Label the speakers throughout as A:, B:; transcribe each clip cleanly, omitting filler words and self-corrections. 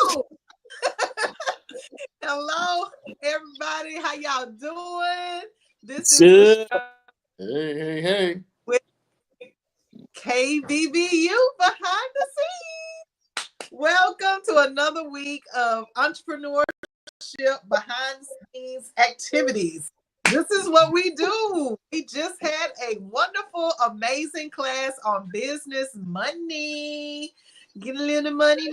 A: Woo! Hello, everybody. How y'all doing? This is the
B: So,
A: show
B: hey.
A: with Kbbu behind the scenes. Welcome to another week of entrepreneurship behind the scenes activities. This is what we do. We just had a wonderful, amazing class on business money. Get a little money,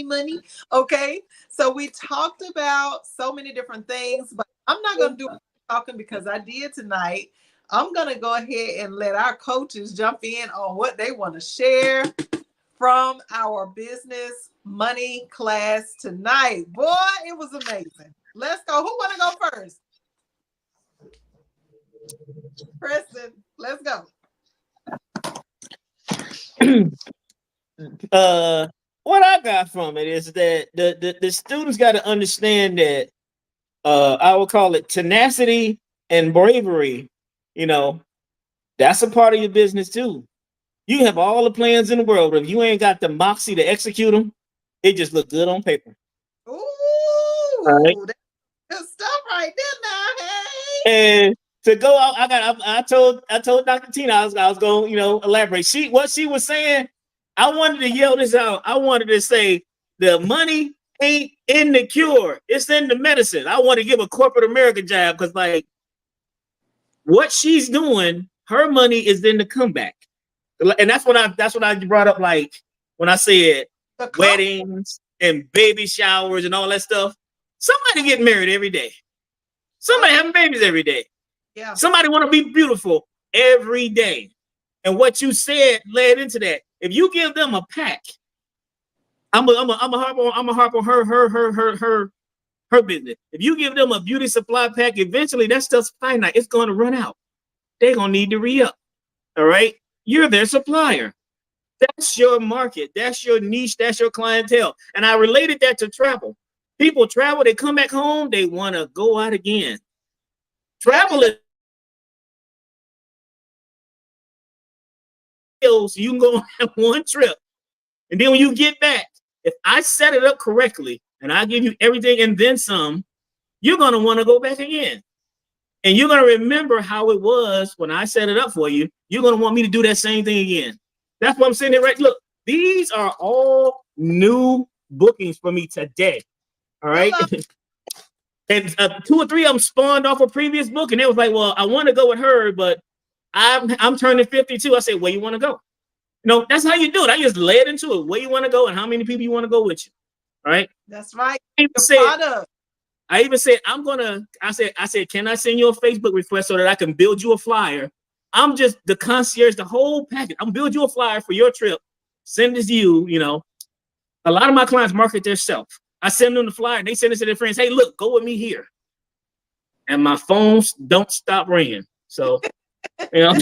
A: money. Okay. So we talked about so many different things, but I'm not going to do talking because I did tonight. I'm going to go ahead and let our coaches jump in on what they want to share from our business money class tonight. Boy, it was amazing. Let's go. Who want to go first? Preston, let's go.
B: What I got from it is that the students got to understand that I would call it tenacity and bravery. You know, that's a part of your business too. You have all the plans in the world, but if you ain't got the moxie to execute them, it just look good on paper. All right.
A: Ooh, that's good stuff right there now. Hey.
B: And to go out, I told Dr. Tina I was going elaborate. What she was saying, I wanted to yell this out. I wanted to say the money ain't in the cure, it's in the medicine. I want to give a corporate America jab because like what she's doing, her money is in the comeback. And that's what I brought up, like when I said weddings and baby showers and all that stuff. Somebody getting married every day. Somebody having babies every day.
A: Yeah.
B: Somebody want to be beautiful every day. And what you said led into that. If you give them a pack, I'm a harp on her business. If you give them a beauty supply pack, eventually that stuff's finite. It's going to run out. They're going to need to re-up. All right. You're their supplier. That's your market. That's your niche. That's your clientele. And I related that to travel. People travel, they come back home, they want to go out again. Travel is so you can go on one trip. And then when you get back, if I set it up correctly and I give you everything and then some, you're going to want to go back again. And you're going to remember how it was when I set it up for you. You're going to want me to do that same thing again. That's what I'm saying. Right. Look, these are all new bookings for me today. All right. And 2 or 3 of them spawned off a previous book. And they was like, well, I want to go with her, but I'm turning 52. I said, where you want to go? No, that's how you do it. I just led into it. Where you want to go and how many people you want to go with you. All right.
A: That's right.
B: I even said, I said, can I send you a Facebook request so that I can build you a flyer? I'm just the concierge, the whole package. I'm build you a flyer for your trip. Send it to you. You know, a lot of my clients market their self. I send them the flyer. They send it to their friends. Hey, look, go with me here. And my phones don't stop ringing. So, you know.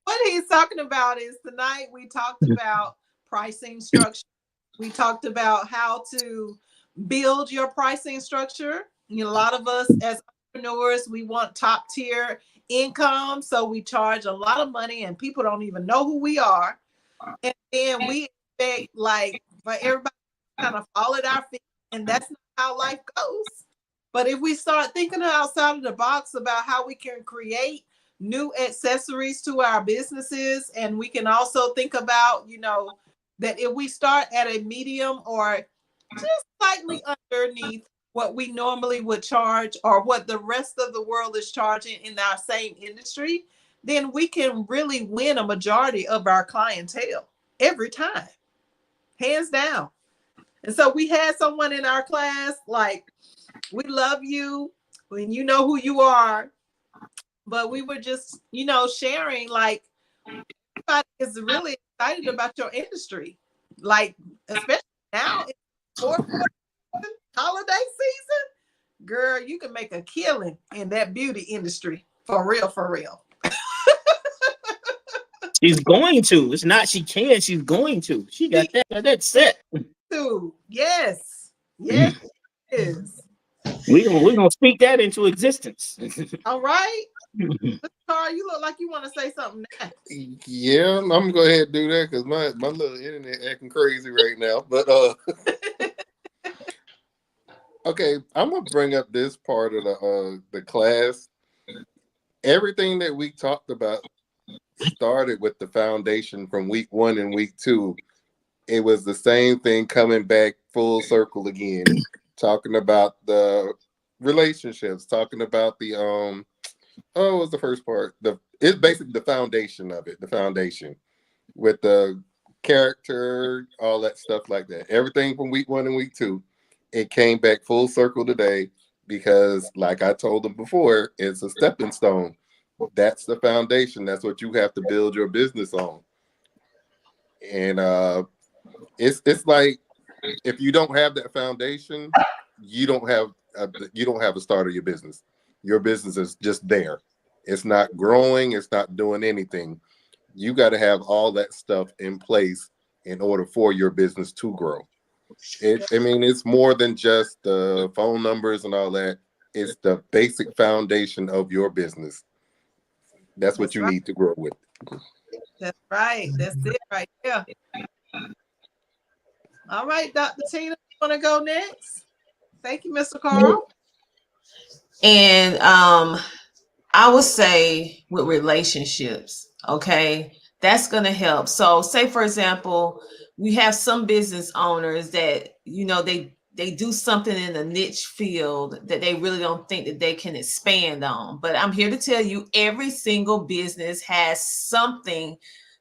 A: What he's talking about is tonight we talked about pricing structure. We talked about how to build your pricing structure. You know, a lot of us as entrepreneurs, we want top tier income. So we charge a lot of money and people don't even know who we are. And then we expect like for everybody to kind of fall at our feet. And that's not how life goes. But if we start thinking outside of the box about how we can create new accessories to our businesses, and we can also think about, you know, that if we start at a medium or just slightly underneath what we normally would charge or what the rest of the world is charging in our same industry, then we can really win a majority of our clientele every time, hands down. And so we had someone in our class like, we love you when you know who you are, but we were just, you know, sharing like everybody is really excited about your industry, like especially now in fourth quarter holiday season. Girl, you can make a killing in that beauty industry for real, for real.
B: She's going to. It's not she can. She's going to. She got that set.
A: Yes, yes, it is.
B: We're gonna speak that into existence.
A: All right. Carl, you look like you want to say something next.
C: Yeah, I'm gonna go ahead and do that because my little internet acting crazy right now. But okay, I'm gonna bring up this part of the class. Everything that we talked about started with the foundation from week 1 and week 2. It was the same thing coming back full circle again, talking about the relationships, talking about the what was the first part? It's basically the foundation of it, the foundation with the character, all that stuff like that. Everything from week 1 and week 2, it came back full circle today because, like I told them before, it's a stepping stone. That's the foundation. That's what you have to build your business on. And it's like if you don't have that foundation, you don't have a start of your business. Your business is just there. It's not growing. It's not doing anything. You got to have all that stuff in place in order for your business to grow. I mean, it's more than just the phone numbers and all that. It's the basic foundation of your business. That's what
A: That's
C: you
A: right.
C: need to grow with.
A: That's right. That's it right there. All right, Dr. Tina, you want to go next? Thank you, Mr. Carl.
D: And I would say with relationships, okay, that's going to help. So say, for example, we have some business owners that, they do something in a niche field that they really don't think that they can expand on. But I'm here to tell you, every single business has something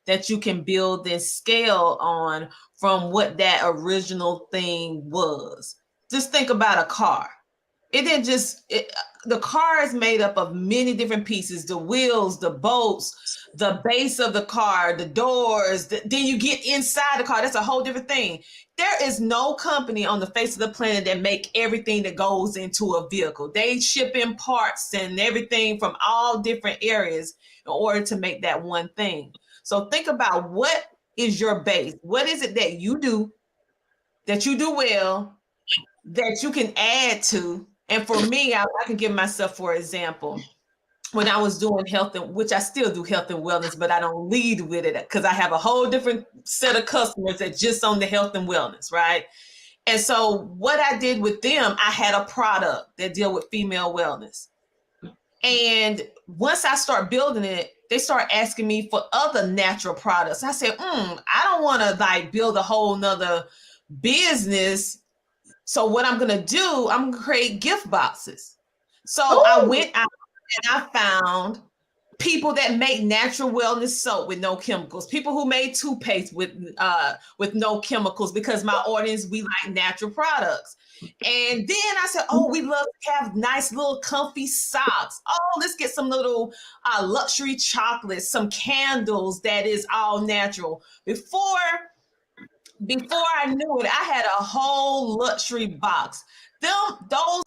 D: that you can build and scale on from what that original thing was. Just think about a car. It didn't just the car is made up of many different pieces: the wheels, the bolts, the base of the car, the doors. Then you get inside the car. That's a whole different thing. There is no company on the face of the planet that make everything that goes into a vehicle. They ship in parts and everything from all different areas in order to make that one thing. So think about, what is your base? What is it that you do well, that you can add to? And for me, I can give myself, for example, when I was doing health, and which I still do health and wellness, but I don't lead with it because I have a whole different set of customers that just on the health and wellness, right? And so what I did with them, I had a product that deal with female wellness. And once I start building it, they start asking me for other natural products. I said, I don't want to like build a whole nother business. So what I'm going to do, I'm going to create gift boxes. So I went out and I found people that make natural wellness soap with no chemicals, people who made toothpaste with no chemicals, because my audience, we like natural products. And then I said, we love to have nice little comfy socks. Let's get some little luxury chocolates, some candles that is all natural. Before I knew it, I had a whole luxury box. Those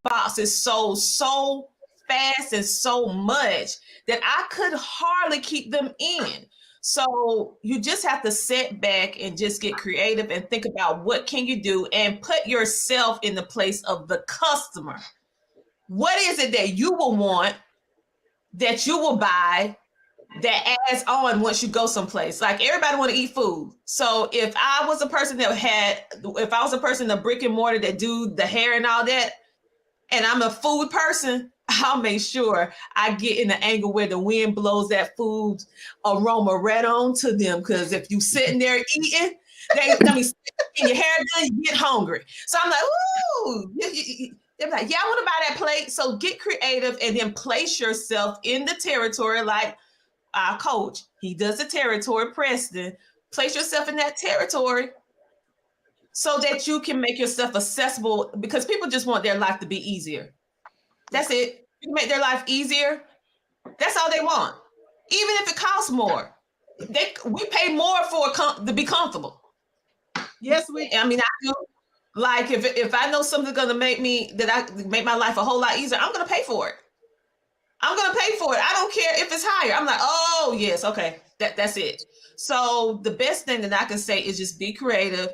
D: boxes sold so fast and so much that I could hardly keep them in. So you just have to sit back and just get creative and think about, what can you do, and put yourself in the place of the customer. What is it that you will want, that you will buy, that adds on once you go someplace? Like, everybody want to eat food. So if I was a person in the brick and mortar that do the hair and all that, and I'm a food person, I'll make sure I get in the angle where the wind blows that food aroma right on to them. Because if you sitting there eating, getting your hair done, you get hungry. So I'm like, ooh, they're like, yeah, I want to buy that plate. So get creative and then place yourself in the territory, like our coach. He does the territory, Preston. Place yourself in that territory so that you can make yourself accessible, because people just want their life to be easier. That's it. You can make their life easier. That's all they want. Even if it costs more. We pay more to be comfortable.
A: Yes, we.
D: I mean, I do. Like, if I know something's gonna make my life a whole lot easier, I'm gonna pay for it. I'm gonna pay for it. I don't care if it's higher. I'm like, oh yes, okay, that's it. So the best thing that I can say is just be creative,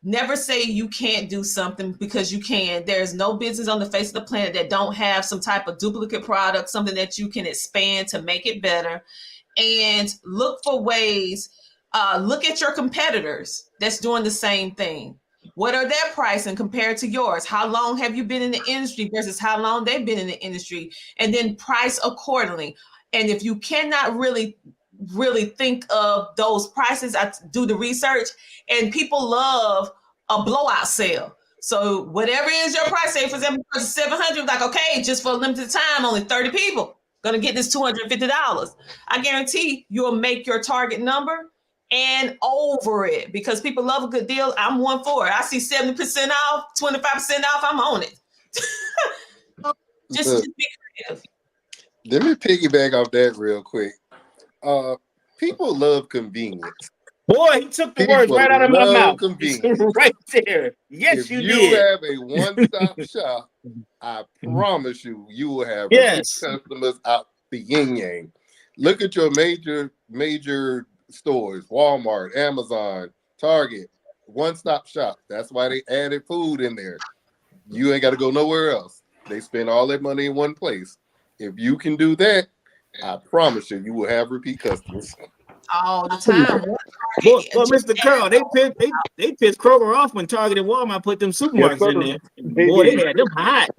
D: Never say you can't do something, because you can. There's no business on the face of the planet that don't have some type of duplicate product, something that you can expand to make it better. And look for ways. Look at your competitors that's doing the same thing. What are their pricing compared to yours? How long have you been in the industry versus how long they've been in the industry? And then price accordingly. And if you cannot really think of those prices, I do the research, and people love a blowout sale. So whatever is your price, say for example, 700, like, okay, just for a limited time, only 30 people gonna get this $250. I guarantee you'll make your target number and over it, because people love a good deal. I'm one for it. I see 70% off, 25% off, I'm on it. just be creative.
C: Let me piggyback off that real quick. People love convenience.
B: Boy, he took the words right out of my mouth.
C: Convenience.
B: Right there. Yes,
C: if
B: you
C: you
B: did.
C: have a one-stop shop, I promise you will have customers out the yin-yang. Look at your major stores, Walmart, Amazon, Target, one-stop shop. That's why they added food in there. You ain't got to go nowhere else. They spend all their money in one place. If you can do that, I promise you, you will have repeat customers.
D: All the time.
B: Well, Mr. Carl, they pissed Kroger off when Target and Walmart put them supermarkets in there. Boy, they had them hot.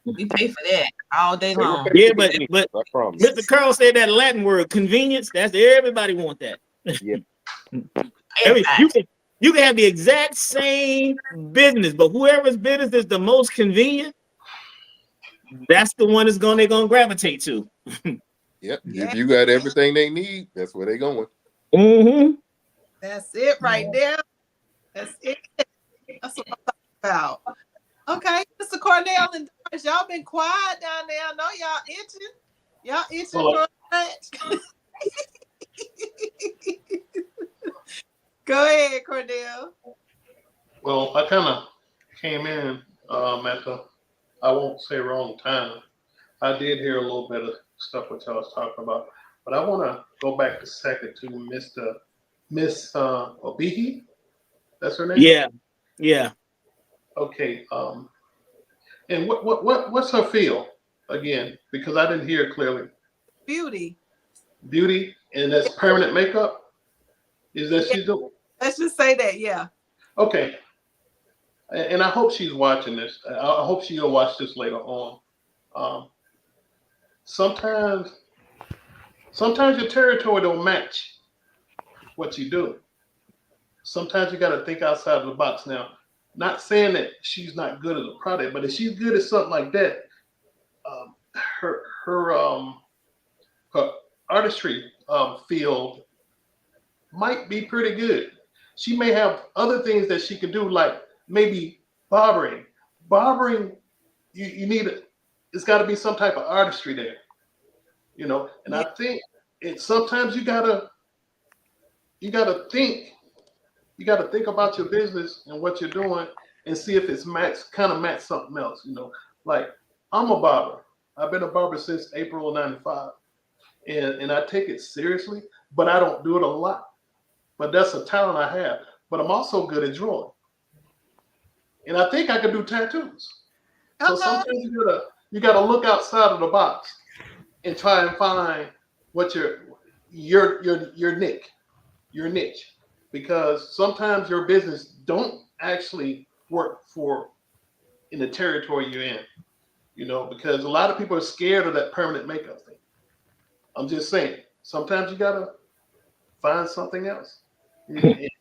D: We pay for that all day long.
B: Yeah, but Mr. Carl said that Latin word, convenience. That's everybody want that.
C: Yeah.
B: You can have the exact same business, but whoever's business is the most convenient, that's the one they're gonna gravitate to.
C: Yep. If you got everything they need, that's where they're going.
B: Mm-hmm.
A: That's it right there. That's it. That's what I'm talking about. Okay, Mr. Cornell and Doris, y'all been quiet down there. I know y'all itching. Y'all itching for a match. Go ahead, Cornell.
E: Well, I kind of came in at the, I won't say wrong time. I did hear a little bit of stuff what y'all was talking about, but I want to go back a second to Miss Obihi. That's her name.
B: Yeah.
E: Okay. And what's her field again? Because I didn't hear it clearly.
A: Beauty,
E: and that's permanent makeup. Is that she's doing?
A: Let's just say that, yeah.
E: Okay. And I hope she's watching this. I hope she'll watch this later on. Sometimes your territory don't match what you do. Sometimes you got to think outside of the box. Now, not saying that she's not good at a product, but if she's good at something like that, her artistry field might be pretty good. She may have other things that she can do, like maybe barbering. You need it's got to be some type of artistry there, you know. And I think sometimes you gotta think about your business and what you're doing and see if it's match something else, you know. Like, I'm a barber. I've been a barber since April of '95, and I take it seriously, but I don't do it a lot. But that's a talent I have. But I'm also good at drawing, and I think I can do tattoos. So sometimes you gotta look outside of the box and try and find what your niche, because sometimes your business don't actually work in the territory you're in, you know, because a lot of people are scared of that permanent makeup thing. I'm just saying, sometimes you gotta find something else,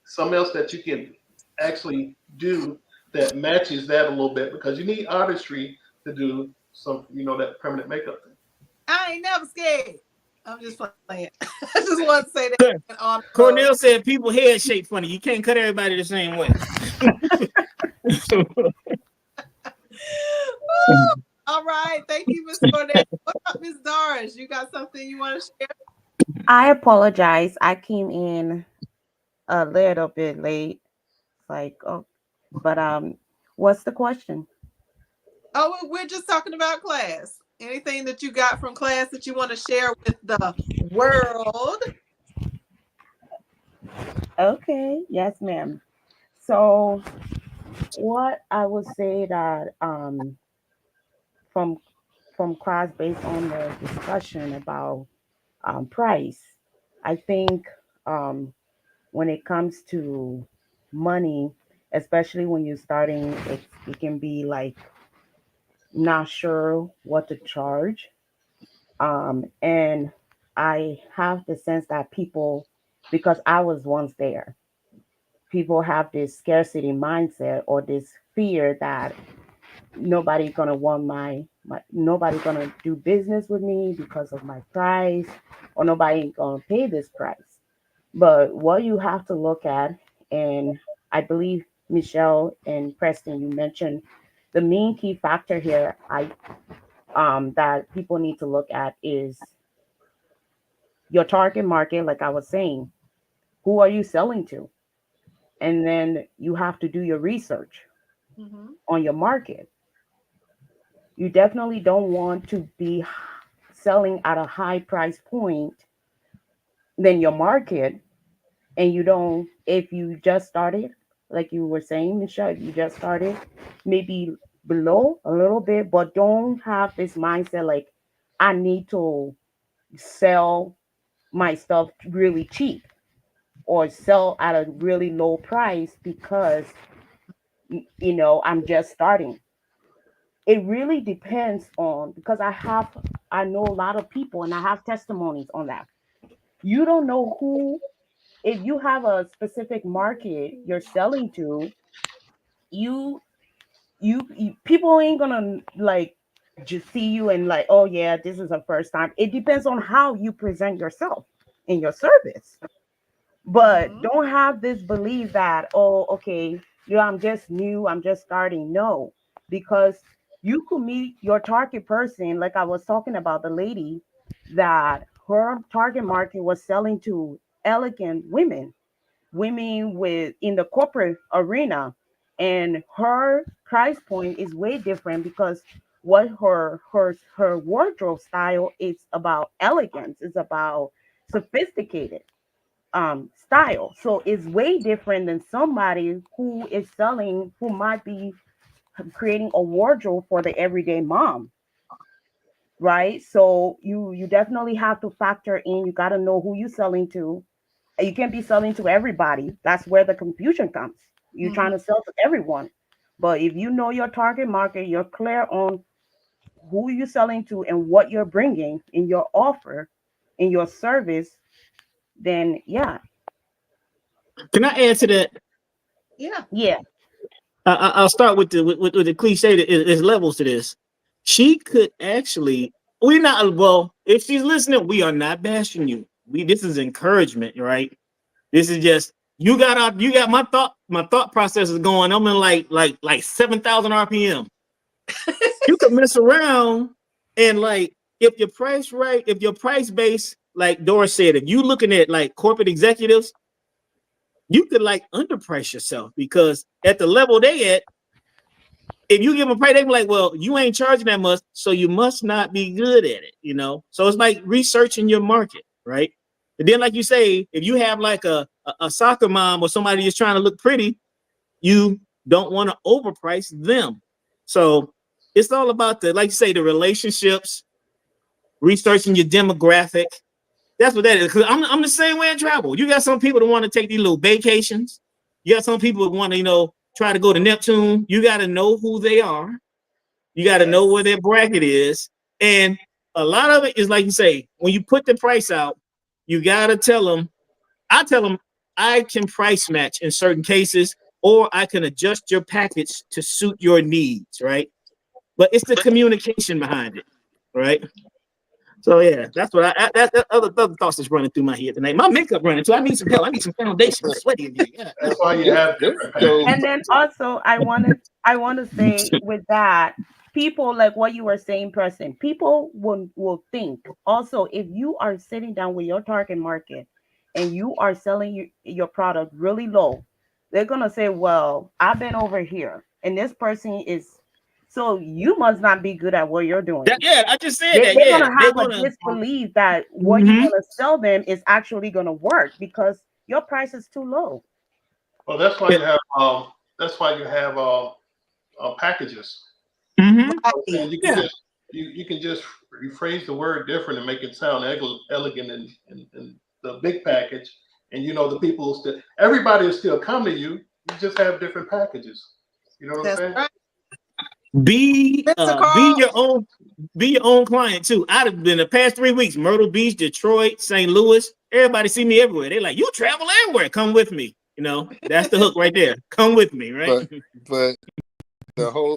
E: something else that you can actually do that matches that a little bit, because you need artistry to do some, you know, that permanent makeup thing.
A: I ain't never scared. I'm just playing. I just want to say that.
B: Cornell said people head shape funny. You can't cut everybody the same way.
A: All right. Thank you, Ms. Cornell. What about Ms. Doris? You got something you want to share?
F: I apologize. I came in a little bit late. But what's the question?
A: Oh, we're just talking about class. Anything that you got from class that you want to share with the world?
F: Okay, yes, ma'am. So what I would say that from class based on the discussion about price, I think when it comes to money, especially when you're starting, it can be like not sure what to charge. And I have the sense that people, because I was once there, people have this scarcity mindset or this fear that nobody gonna want my nobody gonna do business with me because of my price, or nobody gonna pay this price. But what you have to look at, and I believe Michelle and Preston, you mentioned the main key factor here, I that people need to look at is your target market, like I was saying. Who are you selling to? And then you have to do your research
A: Mm-hmm.
F: on your market. You definitely don't want to be selling at a high price point than your market, and you don't, if you just started, like you were saying, Michelle, if you just started, maybe below a little bit, but don't have this mindset like I need to sell my stuff really cheap or sell at a really low price because I'm just starting. It really depends on, because I know a lot of people and I have testimonies on that. You don't know who, if you have a specific market you're selling to, you people ain't gonna like just see you and like, oh yeah, this is a first time. It depends on how you present yourself in your service. But
A: Mm-hmm.
F: don't have this belief that, oh, okay, I'm just new, I'm just starting. No, because you could meet your target person, like I was talking about the lady that her target market was selling to elegant women with in the corporate arena, and her price point is way different because what her wardrobe style is about elegance, is about sophisticated style. So it's way different than somebody who is selling, who might be creating a wardrobe for the everyday mom, right? So you definitely have to factor in. You got to know who you're selling to. You can't be selling to everybody. That's where the confusion comes. You're trying
A: Mm-hmm.
F: to sell to everyone. But if you know your target market, you're clear on who you're selling to and what you're bringing in your offer, in your service, then yeah,
B: Can I add to that?
A: Yeah.
F: yeah,
B: I'll start with the cliche that is levels to this. She could actually, we not, well, if she's listening, we are not bashing you. This is encouragement, right? This is just, you got my thought process is going. I'm in like 7,000 RPM. You can mess around and like, if your price right, if your price base, like Doris said, if you looking at like corporate executives, you could like underprice yourself because at the level they at, if you give them a price, they be like, well, you ain't charging that much, so you must not be good at it. So it's like researching your market, right? And then, like you say, if you have like a soccer mom or somebody just trying to look pretty, you don't want to overprice them. So it's all about like you say, the relationships, researching your demographic. That's what that is. Because I'm the same way in travel. You got some people that want to take these little vacations. You got some people that want to, try to go to Neptune. You got to know who they are. You got to know where
A: Yes.
B: their bracket is. And a lot of it is like you say, when you put the price out, you got to tell them, I tell them, I can price match in certain cases, or I can adjust your package to suit your needs, right? But it's the communication behind it, right? So yeah, that's what that other thoughts that's running through my head tonight. My makeup running too. I need some help. I need some foundation. I'm sweaty again. Yeah.
E: That's why you
C: This
E: have
C: this
E: different
C: goes.
E: packages.
F: and then also I want to say with that, people, like what you were saying, person, people will think also, if you are sitting down with your target market and you are selling your product really low, they're gonna say, well, I've been over here and this person is, so you must not be good at what you're doing.
B: Yeah, I just said
F: they,
B: that.
F: they're
B: Yeah,
F: gonna
B: they're
F: have a
B: gonna.
F: disbelief that what you're
B: Mhm.
F: gonna sell them is actually gonna work, because your price is too low.
E: Well, that's why you have packages.
B: Mm-hmm.
E: And you can
B: Yeah.
E: just you can just rephrase the word different and make it sound elegant in the big package. And the people will still, everybody will still come to you. You just have different packages. You know what I'm
A: That's
E: saying?
A: right.
B: Be
A: Mr.
B: be
A: Carl.
B: your own client too. I've been the past 3 weeks, Myrtle Beach, Detroit, St. Louis. Everybody see me everywhere. They're like, you travel everywhere. Come with me. That's the hook right there. Come with me, right?
C: But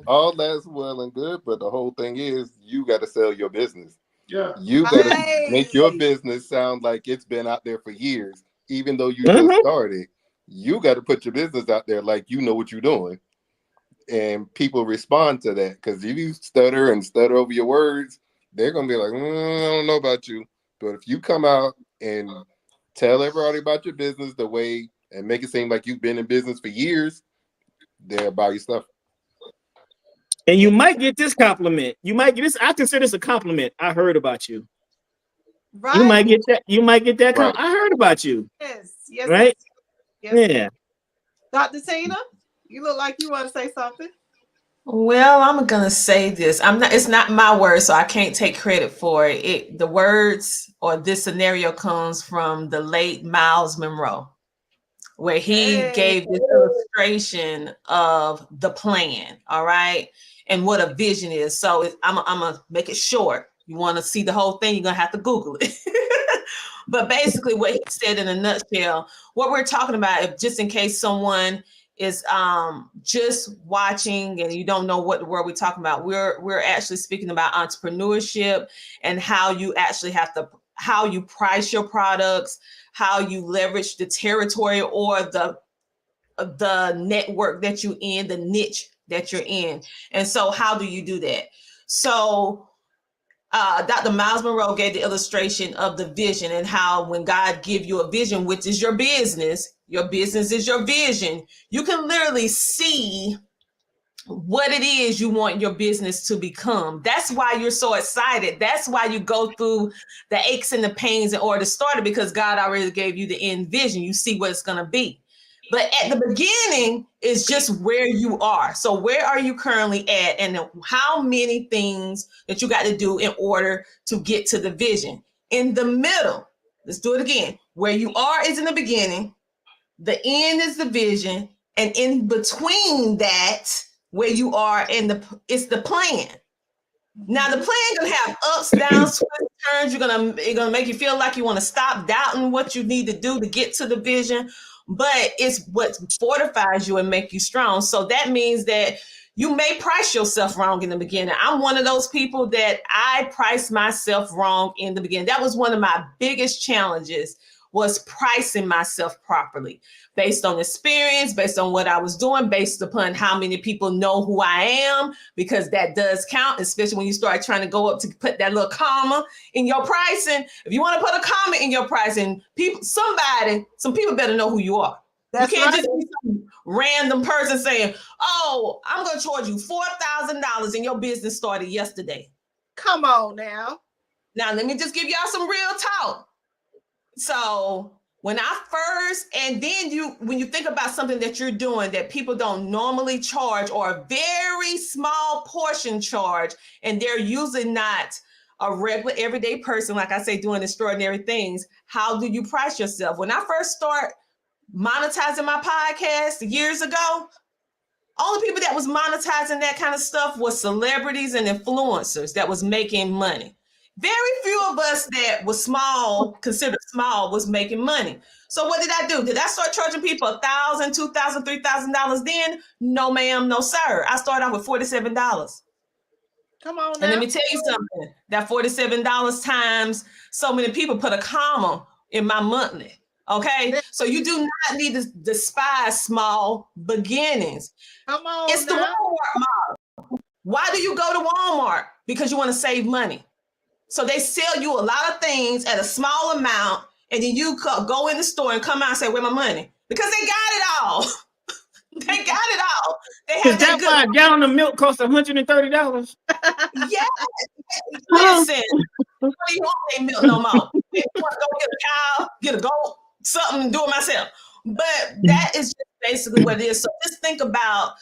C: all that's well and good, but the whole thing is you got to sell your business.
E: Yeah.
C: You got to make your business sound like it's been out there for years, even though you just started. You got to put your business out there like you know what you're doing, and people respond to that. Because if you stutter over your words, they're gonna be like, I don't know about you. But if you come out and tell everybody about your business the way and make it seem like you've been in business for years, they'll buy your stuff.
B: And you might get this compliment. You might get this. I consider this a compliment. I heard about you.
A: Right.
B: You might get that. You might get that.
C: Right.
B: I heard about you.
A: Yes. Yes.
B: Right.
A: Yes.
B: Yeah.
A: Dr. Tina, you look like you want to say something.
D: Well, I'm gonna say this. It's not my word, so I can't take credit for it. The words or this scenario comes from the late Miles Monroe, where he gave this illustration of the plan, all right, and what a vision is. So I'm gonna make it short. You want to see the whole thing, you're gonna have to Google it. But basically, what he said in a nutshell, what we're talking about, if just in case someone is just watching and you don't know what word we're talking about, we're actually speaking about entrepreneurship and how you actually how you price your products, how you leverage the territory or the network that you're in, the niche that you're in. And so how do you do that? So Dr. Miles Monroe gave the illustration of the vision and how when God give you a vision, which is your business is your vision, you can literally see what it is you want your business to become. That's why you're so excited. That's why you go through the aches and the pains in order to start it, because God already gave you the end vision. You see what it's going to be. But at the beginning is just where you are. So where are you currently at, and how many things that you got to do in order to get to the vision? In the middle, let's do it again. Where you are is in the beginning, the end is the vision, and in between that, where you are and it's the plan. Now the plan gonna have ups, downs, twists, turns. It's gonna make you feel like you want to stop doubting what you need to do to get to the vision, but it's what fortifies you and make you strong. So that means that you may price yourself wrong in the beginning. I'm one of those people that I priced myself wrong in the beginning. That was one of my biggest challenges, was pricing myself properly based on experience, based on what I was doing, based upon how many people know who I am, because that does count, especially when you start trying to go up to put that little comma in your pricing. If you want to put a comma in your pricing, some people better know who you are.
A: That's
D: you can't
A: right.
D: just be some random person saying, oh, I'm going to charge you $4,000 and your business started yesterday.
A: Come on now.
D: Now, let me just give y'all some real talk. So when I first, and then when you think about something that you're doing that people don't normally charge, or a very small portion charge, and they're usually not a regular everyday person, like I say, doing extraordinary things, how do you price yourself? When I first start monetizing my podcast years ago, only people that was monetizing that kind of stuff was celebrities and influencers that was making money. Very few of us that was considered small, was making money. So what did I do? Did I start charging people $1,000, $2,000, $3,000 then? No, ma'am, no, sir. I started off with $47.
A: Come on now.
D: And let me tell you something. That $47 times so many people put a comma in my monthly. Okay, so you do not need to despise small beginnings.
A: Come on.
D: It's the Walmart model. Why do you go to Walmart? Because you want to save money. So they sell you a lot of things at a small amount, and then you go in the store and come out and say, "Where's my money?" Because they got it all. They got it all. They have
B: that why a gallon of milk costs $130?
D: Yeah. Listen, you don't want their milk no more. They want to go get a cow, get a goat, something to do it myself. But that is just basically what it is. So just think about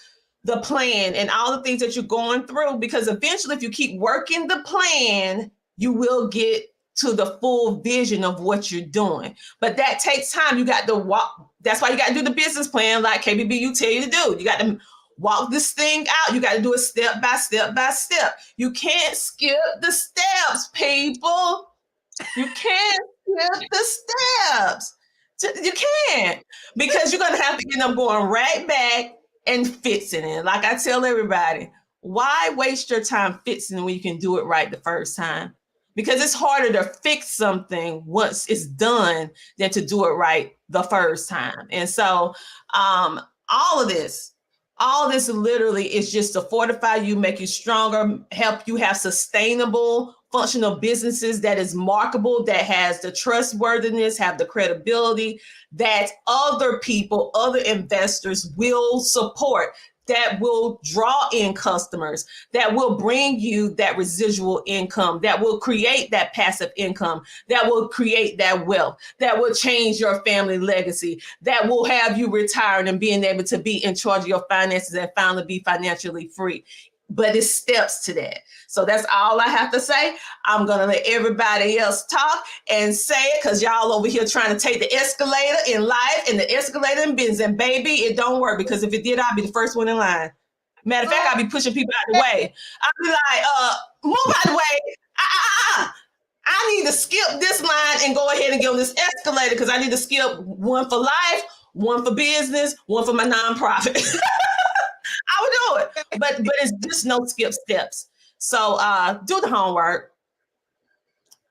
D: the plan and all the things that you're going through, because eventually if you keep working the plan, you will get to the full vision of what you're doing. But that takes time. You got to walk. That's why you got to do the business plan like KBBU tell you to do. You got to walk this thing out. You got to do it step by step by step. You can't skip the steps, people. You can't skip the steps. You can't, because you're going to have to end up going right back and fixing it. Like I tell everybody, why waste your time fixing when you can do it right the first time? Because it's harder to fix something once it's done than to do it right the first time. And so all of this literally is just to fortify you, make you stronger, help you have sustainable, functional businesses that is marketable, that has the trustworthiness, have the credibility that other people, other investors will support, that will draw in customers, that will bring you that residual income, that will create that passive income, that will create that wealth, that will change your family legacy, that will have you retiring and being able to be in charge of your finances and finally be financially free. But it's steps to that. So that's all I have to say. I'm going to let everybody else talk and say it, because y'all over here trying to take the escalator in life and the escalator in business. And baby, it don't work, because if it did, I'd be the first one in line. Matter of fact, I'll be pushing people out the way. I'll be like, move out the way. I need to skip this line and go ahead and get on this escalator, because I need to skip one for life, one for business, one for my nonprofit. I would do it, but it's just no skip steps. So do the homework,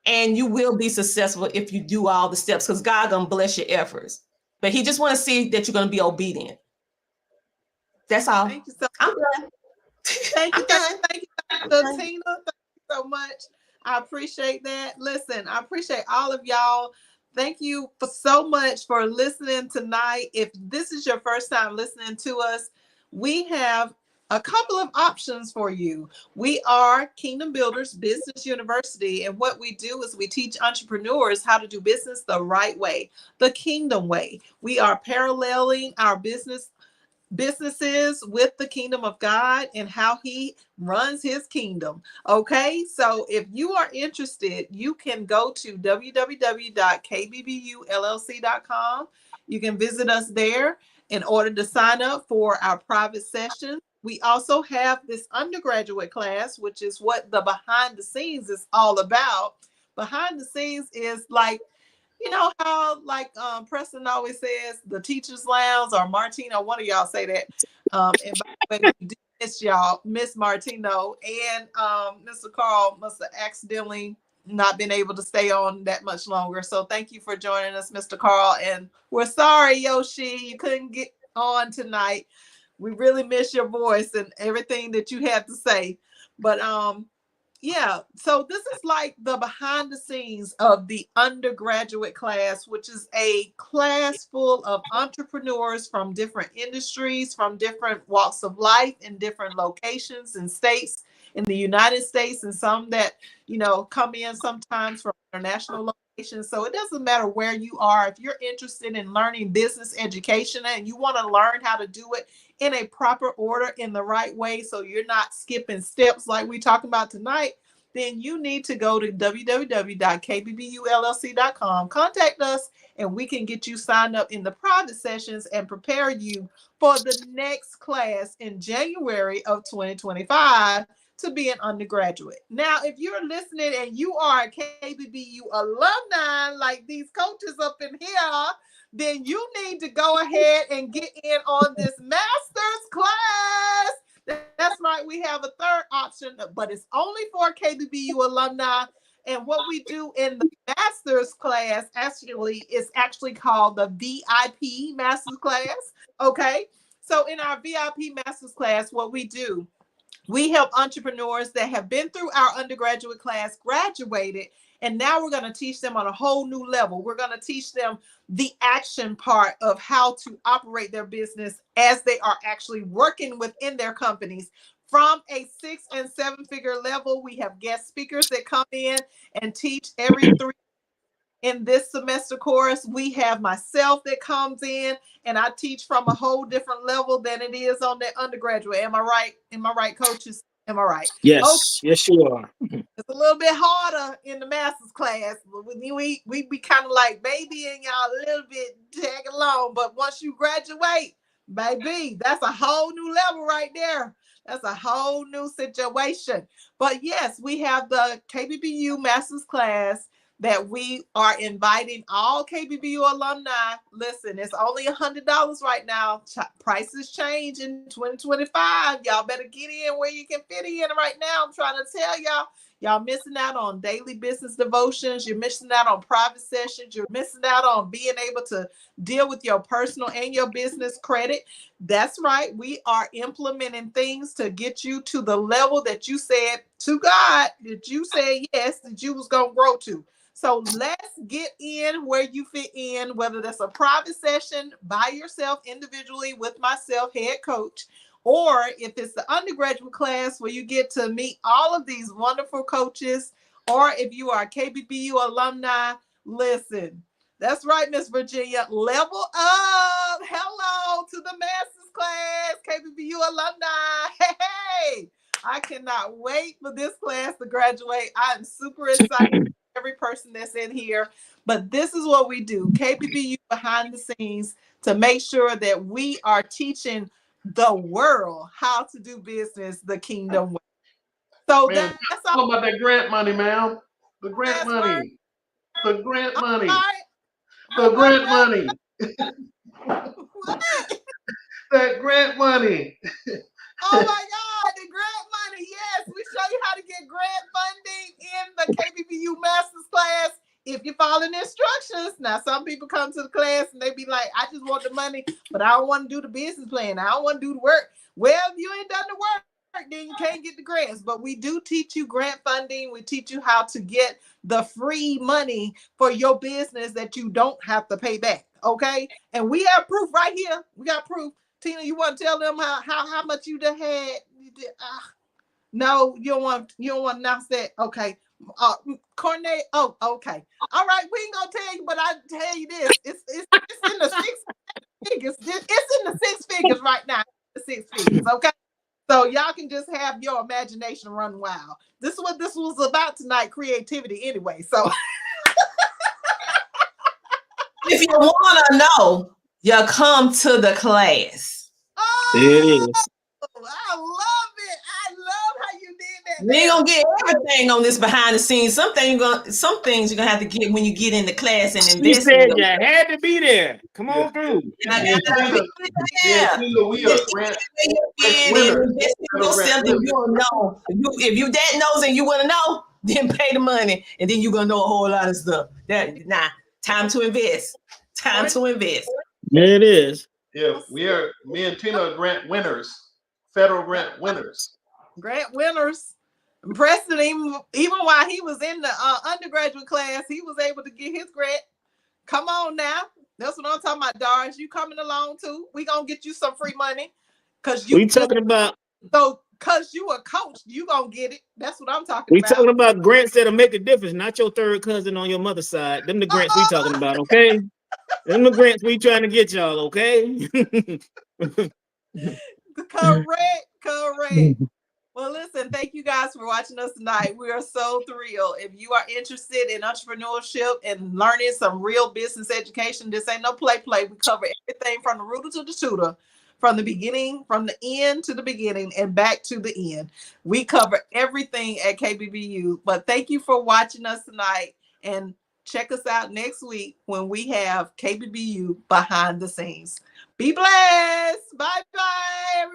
D: and you will be successful if you do all the steps, because God gonna bless your efforts. But He just want to see that you're gonna be obedient. That's all.
A: Thank you so much.
D: I'm done.
A: Thank you,
D: I'm
A: thank you, Tina. Thank you so much. I appreciate that. Listen, I appreciate all of y'all. Thank you for so much for listening tonight. If this is your first time listening to us, we have a couple of options for you. We are Kingdom Builders Business University, and what we do is we teach entrepreneurs how to do business the right way, the kingdom way. We are paralleling our businesses with the kingdom of God and how He runs His kingdom. Okay, so if you are interested, you can go to www.kbbullc.com. You can visit us there in order to sign up for our private session. We also have this undergraduate class, which is what the behind the scenes is all about. Behind the scenes is like, you know how like Preston always says, the teacher's lounge, or Martino, one of y'all say that. And by the way, we do miss y'all, Miss Martino, and Mr. Carl must have accidentally not been able to stay on that much longer. So thank you for joining us, Mr. Carl. And we're sorry, Yoshi, you couldn't get on tonight. We really miss your voice and everything that you had to say. But yeah, so this is like the behind the scenes of the undergraduate class, which is a class full of entrepreneurs from different industries, from different walks of life, in different locations and states in the United States, and some that, you know, come in sometimes from international locations. So it doesn't matter where you are. If you're interested in learning business education and you want to learn how to do it in a proper order, in the right way, so you're not skipping steps like we talk about tonight, then you need to go to www.kbbullc.com. Contact us and we can get you signed up in the private sessions and prepare you for the next class in January of 2025 to be an undergraduate. Now, if you're listening and you are a KBBU alumni like these coaches up in here, then you need to go ahead and get in on this master's class. That's right. We have a third option, but it's only for KBBU alumni. And what we do in the master's class actually is actually called the VIP master's class. Okay. So in our VIP master's class, what we do, we help entrepreneurs that have been through our undergraduate class, graduated, and now we're going to teach them on a whole new level. We're going to teach them the action part of how to operate their business as they are actually working within their companies. From a 6 and 7 figure level, we have guest speakers that come in and teach every 3 in this semester course. We have myself that comes in, and I teach from a whole different level than it is on the undergraduate. Am I right? Am I right, coaches? Am I right?
B: Yes, yes, you are.
A: It's a little bit harder in the master's class. We be kind of like babying y'all a little bit, tag along. But once you graduate, baby, that's a whole new level right there. That's a whole new situation. But yes, we have the Kbbu master's class that we are inviting all Kbbu alumni. Listen, it's only $100 right now. Prices change in 2025. Y'all better get in where you can fit in right now. I'm trying to tell y'all. Y'all missing out on daily business devotions. You're missing out on private sessions. You're missing out on being able to deal with your personal and your business credit. That's right. We are implementing things to get you to the level that you said to God, that you said yes, that you was going to grow to. So let's get in where you fit in, whether that's a private session by yourself individually with myself, head coach, or if it's the undergraduate class where you get to meet all of these wonderful coaches, or if you are a Kbbu alumni, listen, that's right, Miss Virginia, level up. Hello to the master's class, Kbbu alumni. Hey, I cannot wait for this class to graduate. I'm super excited. Every person that's in here, but this is what we do, Kbbu behind the scenes, to make sure that we are teaching the world how to do business the kingdom way. So
E: Man,
A: that's
E: talking
A: all.
E: about that grant money, ma'am. The grant money. The grant money. The grant money. That grant money.
A: Oh my God, the grant money. Yes, we show you how to get grant funding in the Kbbu Masters class if you follow the instructions. Now, some people come to the class and they be like, I just want the money, but I don't want to do the business plan. I don't want to do the work. Well, if you ain't done the work, then you can't get the grants. But we do teach you grant funding. We teach you how to get the free money for your business that you don't have to pay back. Okay. And we have proof right here. We got proof. Tina, you want to tell them how much you done had? No, you don't want to announce that. Okay. Cornette. Oh, okay. All right. We ain't gonna tell you, but I tell you this: it's in the six figures. It's in the six figures right now. The six figures. Okay. So y'all can just have your imagination run wild. This is what this was about tonight: creativity. Anyway, so
D: If you want to know, you come to the class.
B: There it is.
A: I love it. I love how you did that.
D: We ain't gonna get everything on this behind the scenes. Some things you're gonna have to get when you get into class and
B: She
D: invest.
B: said you had to be there. Come on through.
E: Me and Tina, we are grant winners.
D: If you that knows and you want to know, then pay the money, and then you're gonna know a whole lot of stuff. Time to invest. Time to invest.
B: There it is.
E: Yeah, me and Tina are grant winners, federal grant winners.
A: Grant winners. Preston, even while he was in the undergraduate class, he was able to get his grant. Come on now. That's what I'm talking about, Doris. You coming along too? We gonna get you some free money. Cause you
B: talking about
A: cause you a coach, you gonna get it. That's what I'm talking
B: we
A: about.
B: talking about grants that'll make a difference, not your third cousin on your mother's side. Them the grants we talking about, okay? Them the grants we trying to get y'all, okay?
A: Correct. Well, listen, thank you guys for watching us tonight. We are so thrilled. If you are interested in entrepreneurship and learning some real business education, this ain't no play. We cover everything from the rooter to the tutor, from the beginning, from the end to the beginning and back to the end. We cover everything at Kbbu. But thank you for watching us tonight, and check us out next week when we have Kbbu behind the scenes. Be blessed. Bye-bye, everybody.